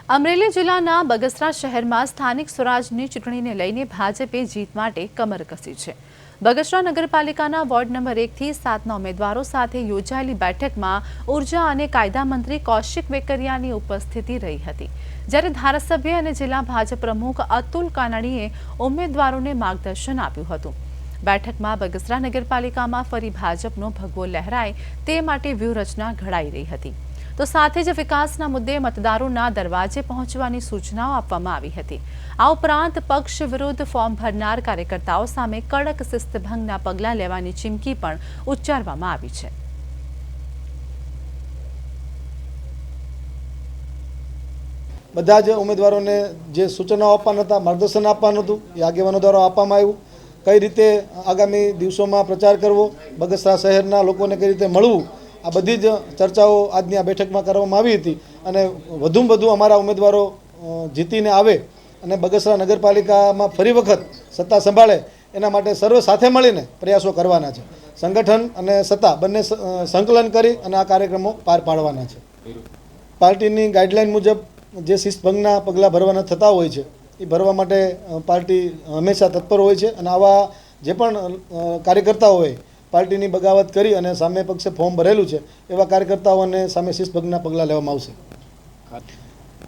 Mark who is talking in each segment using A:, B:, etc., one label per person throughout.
A: અમરેલી જિલ્લાના બગસરા શહેરમાં સ્થાનિક સ્વરાજની ચૂંટણીને લઈને ભાજપે જીત માટે કમર કસી છે। બગસરા નગરપાલિકાના વોર્ડ નંબર 1 થી 7ના ઉમેદવારો સાથે યોજાયેલી બેઠકમાં ઉર્જા અને કાયદા મંત્રી કૌશિક વેકરિયાની ઉપસ્થિતિ રહી હતી, જ્યારે ધારાસભ્ય અને જિલ્લા ભાજપ પ્રમુખ અતુલ કાનાણીએ ઉમેદવારોને માર્ગદર્શન આપ્યું હતું। બેઠકમાં બગસરા નગરપાલિકામાં ફરી ભાજપનો ભગવો લહેરાય તે માટે વ્યૂહરચના ઘડાઈ રહી હતી, તો સાથે જ વિકાસના મુદ્દે મતદારોના દરવાજે પહોંચવાની સૂચનાઓ આપવામાં આવી હતી। આ ઉપરાંત પક્ષ વિરુદ્ધ ફોર્મ ભરનાર કાર્યકર્તાઓ સામે કડક શિસ્તભંગના પગલાં લેવાની ચીમકી પણ ઉચ્ચારવામાં આવી છે।
B: બધા જ ઉમેદવારોને જે સૂચનાઓ આપવાના હતા, માર્ગદર્શન આપવાનું હતું, એ આગેવાનો દ્વારા આપવામાં આવ્યું। કઈ રીતે આગામી દિવસોમાં પ્રચાર કરવો, બગસરા શહેરના લોકોને કઈ રીતે મળવું, આ બધી જ ચર્ચાઓ આજની આ બેઠકમાં કરવામાં આવી હતી। અને વધુમાં વધુ અમારા ઉમેદવારો જીતીને આવે અને બગસરા નગરપાલિકામાં ફરી વખત સત્તા સંભાળે એના માટે સર્વ સાથે મળીને પ્રયાસો કરવાના છે। સંગઠન અને સત્તા બંને સંકલન કરી અને આ કાર્યક્રમો પાર પાડવાના છે। પાર્ટીની ગાઈડલાઈન મુજબ જે શિસ્તભંગના પગલાં ભરવાના થતા હોય છે એ ભરવા માટે પાર્ટી હંમેશા તત્પર હોય છે, અને આવા જે પણ કાર્યકર્તાઓ હોય પાર્ટીની બગાવત કરી અને સામે પક્ષે ફોર્મ ભરેલું છે એવા કાર્યકર્તાઓને સામે શિસ્તભંગના પગલાં લેવામાં આવશે।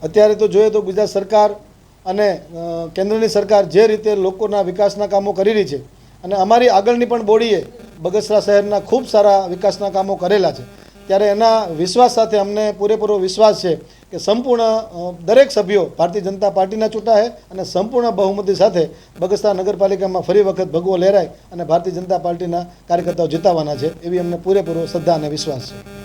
B: અત્યારે તો જોઈએ તો ગુજરાત સરકાર અને કેન્દ્રની સરકાર જે રીતે લોકોના વિકાસના કામો કરી રહી છે, અને અમારી આગળની પણ બોડીએ બગસરા શહેરના ખૂબ સારા વિકાસના કામો કરેલા છે, ત્યારે એના વિશ્વાસ સાથે અમને પૂરેપૂરો વિશ્વાસ છે કે સંપૂર્ણ દરેક સભ્યો ભારતીય જનતા પાર્ટીના ચૂંટાશે અને સંપૂર્ણ બહુમતી સાથે બગસરા નગરપાલિકામાં ફરી વખત ભગવો લહેરાય અને ભારતીય જનતા પાર્ટીના કાર્યકર્તાઓ જીતાવાના છે, એવી અમને પૂરેપૂરો શ્રદ્ધા અને વિશ્વાસ છે।